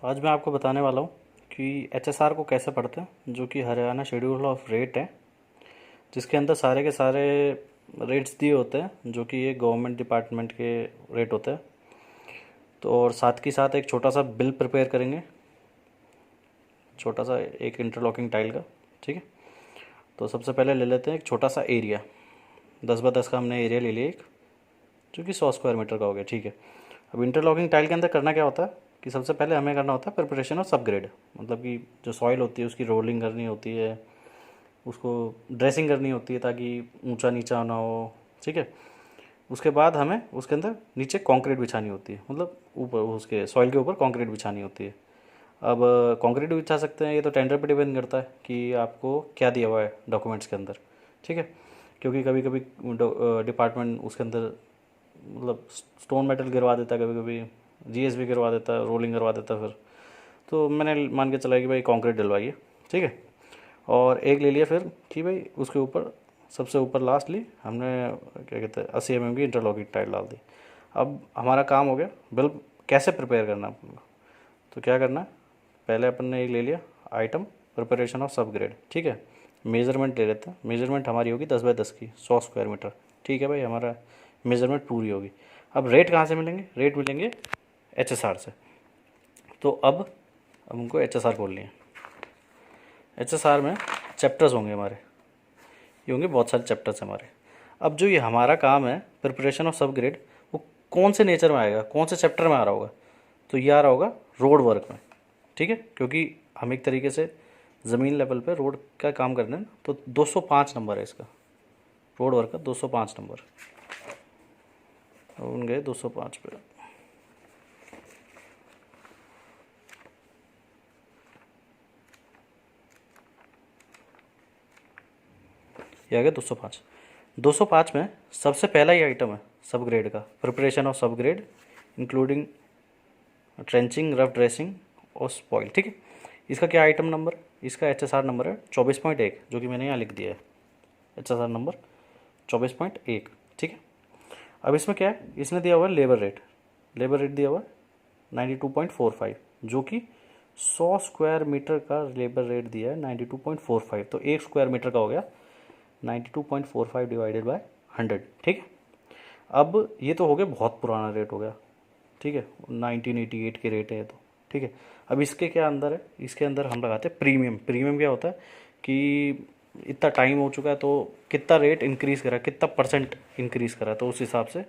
आज मैं आपको बताने वाला हूँ कि एचएसआर को कैसे पढ़ते हैं, जो कि हरियाणा शेड्यूल ऑफ रेट है, जिसके अंदर सारे के सारे रेट्स दिए होते हैं, जो कि ये गवर्नमेंट डिपार्टमेंट के रेट होते हैं। तो और साथ के साथ एक छोटा सा बिल प्रिपेयर करेंगे, छोटा सा एक इंटरलॉकिंग टाइल का। ठीक है, तो सबसे पहले ले लेते हैं एक छोटा सा एरिया। 10 बाय 10 का हमने एरिया ले लिया एक, जो कि 100 स्क्वायर मीटर का हो गया। ठीक है, अब इंटरलॉकिंग टाइल के अंदर करना क्या होता है कि सबसे पहले हमें करना होता है प्रिपरेशन ऑफ सबग्रेड, मतलब कि जो सॉइल होती है उसकी रोलिंग करनी होती है, उसको ड्रेसिंग करनी होती है ताकि ऊंचा नीचा ना हो। ठीक है, उसके बाद हमें उसके अंदर नीचे कंक्रीट बिछानी होती है, मतलब ऊपर उसके सॉइल के ऊपर कंक्रीट बिछानी होती है। अब कंक्रीट बिछा सकते हैं, ये तो टेंडर पे डिपेंड करता है कि आपको क्या दिया हुआ है डॉक्यूमेंट्स के अंदर। ठीक है, क्योंकि कभी कभी डिपार्टमेंट उसके अंदर मतलब स्टोन मेटल गिरवा देता है, कभी कभी जीएसबी गिरवा देता है, रोलिंग करवा देता है। फिर तो मैंने मान के चला कि भाई कंक्रीट डलवाइए। ठीक है, और एक ले लिया फिर कि भाई उसके ऊपर सबसे ऊपर लास्टली हमने क्या कहते हैं 80 mm की इंटरलॉकिंग टाइल डाल दी। अब हमारा काम हो गया बिल कैसे प्रिपेयर करना है अपन को। तो क्या करना है, पहले अपन ने एक ले लिया आइटम प्रिपरेशन ऑफ सब ग्रेड। ठीक है, मेज़रमेंट ले लेते हैं। मेज़रमेंट हमारी होगी 10 बाय 10 की, 100 स्क्वायर मीटर। ठीक है भाई, हमारा मेज़रमेंट पूरी होगी। अब रेट कहाँ से मिलेंगे, रेट मिलेंगे एचएसआर से। तो अब हमको एचएसआर खोलनी है। एचएसआर में चैप्टर्स होंगे हमारे, ये होंगे बहुत सारे चैप्टर्स हमारे। अब जो ये हमारा काम है प्रिपरेशन ऑफ सब ग्रेड, वो कौन से नेचर में आएगा, कौन से चैप्टर में आ रहा होगा, तो ये आ रहा होगा रोड वर्क में। ठीक है, क्योंकि हम एक तरीके से ज़मीन लेवल पे रोड का काम कर रहे हैं, तो 205 नंबर है इसका, रोड वर्क का 205 नंबर। उन गए 205 पे। ये आ गया 205। 205 में सबसे पहला ही आइटम है सब ग्रेड का, प्रिपरेशन ऑफ सब grade including trenching, rough dressing और स्पॉइल। ठीक है, इसका क्या आइटम नंबर, इसका एचएसआर नंबर है 24.1, जो कि मैंने यहाँ लिख दिया है, एचएसआर नंबर 24.1। ठीक है, अब इसमें क्या है, इसने दिया हुआ है लेबर रेट। लेबर रेट दिया हुआ है 92.45, जो कि 100 स्क्वायर मीटर का लेबर रेट दिया है 92.45। तो 1 स्क्वायर मीटर का हो गया 92.45 डिवाइडेड बाय 100। ठीक है, अब ये तो हो गया बहुत पुराना रेट हो गया। ठीक है, 1988 के रेट है ये तो। ठीक है, अब इसके क्या अंदर है, इसके अंदर हम लगाते हैं प्रीमियम। प्रीमियम क्या होता है कि इतना टाइम हो चुका है तो कितना रेट इंक्रीज़ करा, कितना परसेंट इंक्रीज़ करा, तो उस हिसाब से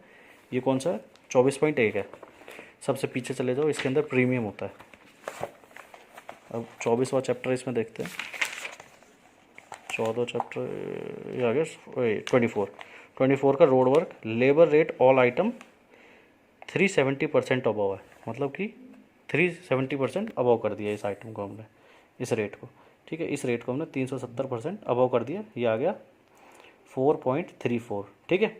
ये कौन सा है 24.1 है। सबसे पीछे चले जाओ, इसके अंदर प्रीमियम होता है। अब 24वां चैप्टर इसमें देखते हैं। 14 चैप्टर ये आ गया 24 का road work labour rate all item 370% above है, मतलब कि 370% अबव कर दिया इस आइटम को हमने, इस रेट को। ठीक है, इस रेट को हमने 370% अबव कर दिया, ये आ गया 4.34। ठीक है,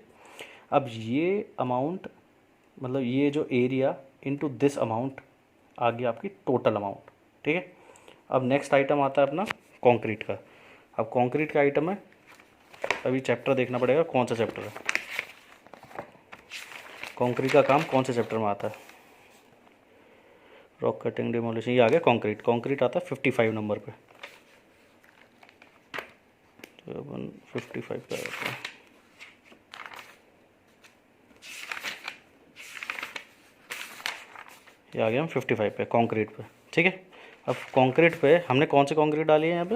अब ये अमाउंट मतलब ये जो एरिया इनटू दिस अमाउंट आ गया आपकी टोटल अमाउंट। ठीक है, अब नेक्स्ट आइटम आता है अपना कंक्रीट का। अब कंक्रीट का आइटम है, अभी चैप्टर देखना पड़ेगा कौन सा चैप्टर है, कंक्रीट का काम कौन से चैप्टर में आता है। रॉक कटिंग डिमोलिशन, ये आ गया कंक्रीट। कंक्रीट आता है 55 नंबर पे, तो अपन 55 पे आता है। ये आ गया हम 55 पे कंक्रीट पे। ठीक है, अब कंक्रीट पे हमने कौन से कंक्रीट डाली है यहाँ पे,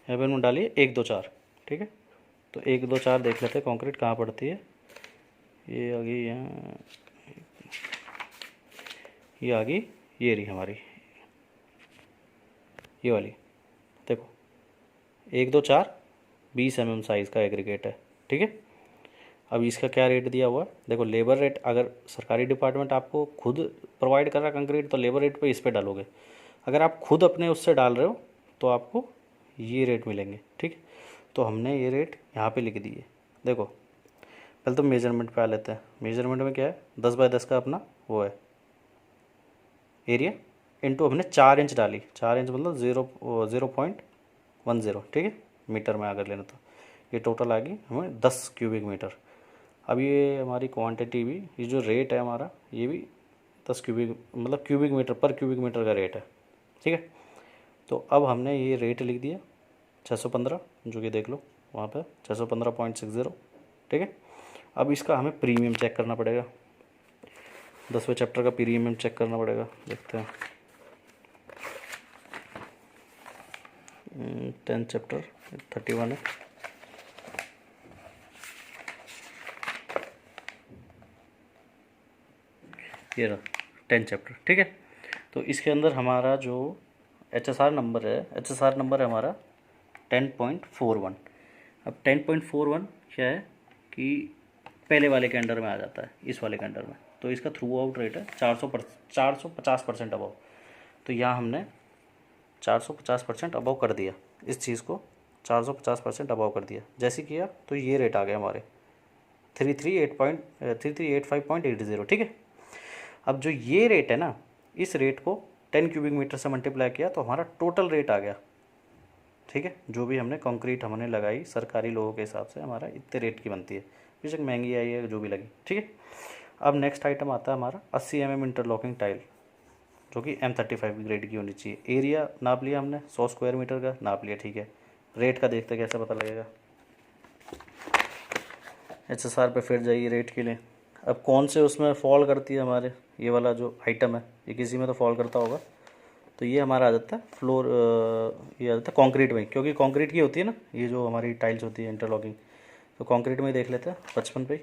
यहाँ पे हमने डाली है 1 2 4। ठीक है, तो 1 2 4 देख लेते हैं कंक्रीट कहाँ पड़ती है। ये आ गई यहाँ, ये आ गई, ये रही हमारी ये वाली। देखो 1 2 4 20 mm साइज़ का एग्रीगेट है। ठीक है, अब इसका क्या रेट दिया हुआ है, देखो लेबर रेट, अगर सरकारी डिपार्टमेंट आपको खुद प्रोवाइड कर रहा है कंक्रीट तो लेबर रेट पे इस पे डालोगे। अगर आप खुद अपने उससे डाल रहे हो तो आपको ये रेट मिलेंगे। ठीक, तो हमने ये रेट यहाँ पे लिख दिए। देखो पहले तो मेजरमेंट पे आ लेते हैं। मेजरमेंट में क्या है, 10 बाय 10 का अपना वो है एरिया, इनटू हमने 4 इंच डाली। 4 इंच मतलब 0.10। ठीक है, मीटर में अगर लेना तो ये टोटल आ गई हमें 10 क्यूबिक मीटर। अब ये हमारी क्वांटिटी भी, ये जो रेट है हमारा ये भी 10 क्यूबिक मतलब क्यूबिक मीटर पर क्यूबिक मीटर का रेट है। ठीक है, तो अब हमने ये रेट लिख दिया 615, जो कि देख लो वहाँ पे 615.60। ठीक है, अब इसका हमें प्रीमियम चेक करना पड़ेगा, 10वें चैप्टर का प्रीमियम चेक करना पड़ेगा। देखते हैं 10 चैप्टर 31 है। ये रहा 10 चैप्टर। ठीक है, तो इसके अंदर हमारा जो HSR नंबर है, HSR नंबर है हमारा 10.41। अब 10.41 क्या है कि पहले वाले के अंडर में आ जाता है, इस वाले के अंडर में। तो इसका थ्रू आउट रेट है 450% अबव। तो यहाँ हमने 450% अबव कर दिया, इस चीज़ को 450% अबव कर दिया। जैसे किया तो ये रेट आ गया हमारे 3385.80। ठीक है, अब जो ये रेट है ना, इस रेट को 10 क्यूबिक मीटर से मल्टीप्लाई किया तो हमारा टोटल रेट आ गया। ठीक है, जो भी हमने कंक्रीट हमने लगाई सरकारी लोगों के हिसाब से हमारा इतने रेट की बनती है, बेशक महंगी आई है जो भी लगी। ठीक है, अब नेक्स्ट आइटम आता है हमारा 80 mm इंटरलॉकिंग टाइल, जो कि M35 ग्रेड की होनी चाहिए। एरिया नाप लिया हमने 100 स्क्वायर मीटर का नाप लिया। ठीक है, रेट का देखते कैसे पता लगेगा। HSR पे फिर जाइए रेट के लिए। अब कौन से उसमें फॉल करती है हमारे, ये वाला जो आइटम है ये किसी में तो फॉल करता होगा। तो ये हमारा आ जाता है फ्लोर, ये आ जाता है कंक्रीट में, क्योंकि कंक्रीट की होती है ना ये जो हमारी टाइल्स होती है इंटरलॉकिंग। तो कंक्रीट में ही देख लेते हैं 55 पे।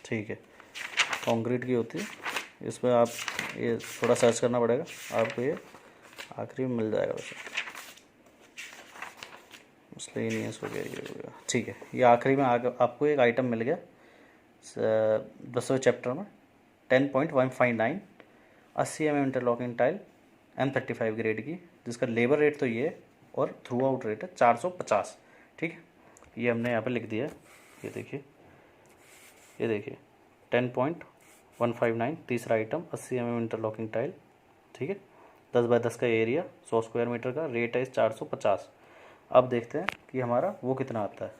ठीक है, कंक्रीट की होती है, इसमें आप ये थोड़ा सर्च करना पड़ेगा आपको, ये आखिरी में मिल जाएगा वैसे, इसलिए नहीं है इसको क्या ये हो गया। ठीक है, ये आखिरी में आपको एक आइटम मिल गया 10वें चैप्टर में 10.159 80 mm interlocking tile M35 grade की, जिसका लेबर रेट तो ये है और थ्रू आउट रेट है 450। ठीक है, ये हमने यहाँ पे लिख दिया है, ये देखिए, ये देखिए 10.159 तीसरा आइटम 80 mm इंटरलॉकिंग टाइल। ठीक है, 10 बाय 10 का एरिया 100 स्क्वायर मीटर का, रेट है 450। अब देखते हैं कि हमारा वो कितना आता है,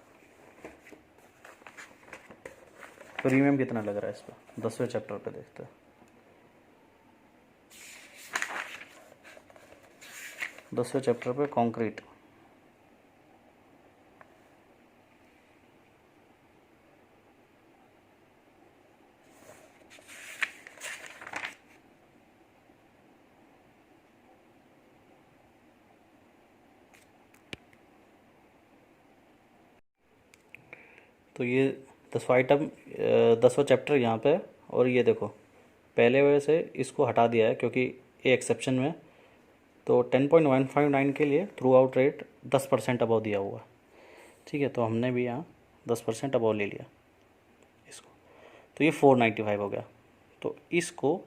प्रीमियम कितना लग रहा है इस पर। 10वें चैप्टर पे देखते हैं, 10वें चैप्टर पे कंक्रीट। तो ये 10वां आइटम 10वां चैप्टर यहाँ पे है, और ये देखो पहले वजह से इसको हटा दिया है क्योंकि ये एक्सेप्शन में। तो 10.159 के लिए थ्रू आउट रेट 10% अबव दिया हुआ है। ठीक है, तो हमने भी यहाँ 10% अबव ले लिया इसको, तो ये 495 हो गया। तो इसको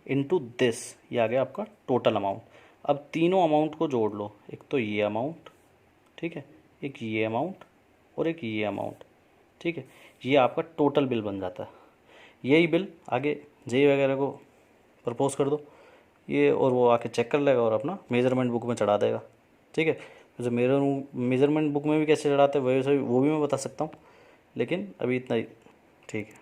इनटू दिस ये आ गया आपका टोटल अमाउंट। अब तीनों अमाउंट को जोड़ लो, एक तो ये अमाउंट, ठीक है, एक ये अमाउंट और एक ये अमाउंट। ठीक है, ये आपका टोटल बिल बन जाता है। यही बिल आगे जेई वगैरह को प्रपोज कर दो ये, और वो आके चेक कर लेगा और अपना मेजरमेंट बुक में चढ़ा देगा। ठीक है, वैसे मेजरमेंट बुक में भी कैसे चढ़ाते हैं वैसे वो भी मैं बता सकता हूँ, लेकिन अभी इतना ही ठीक है।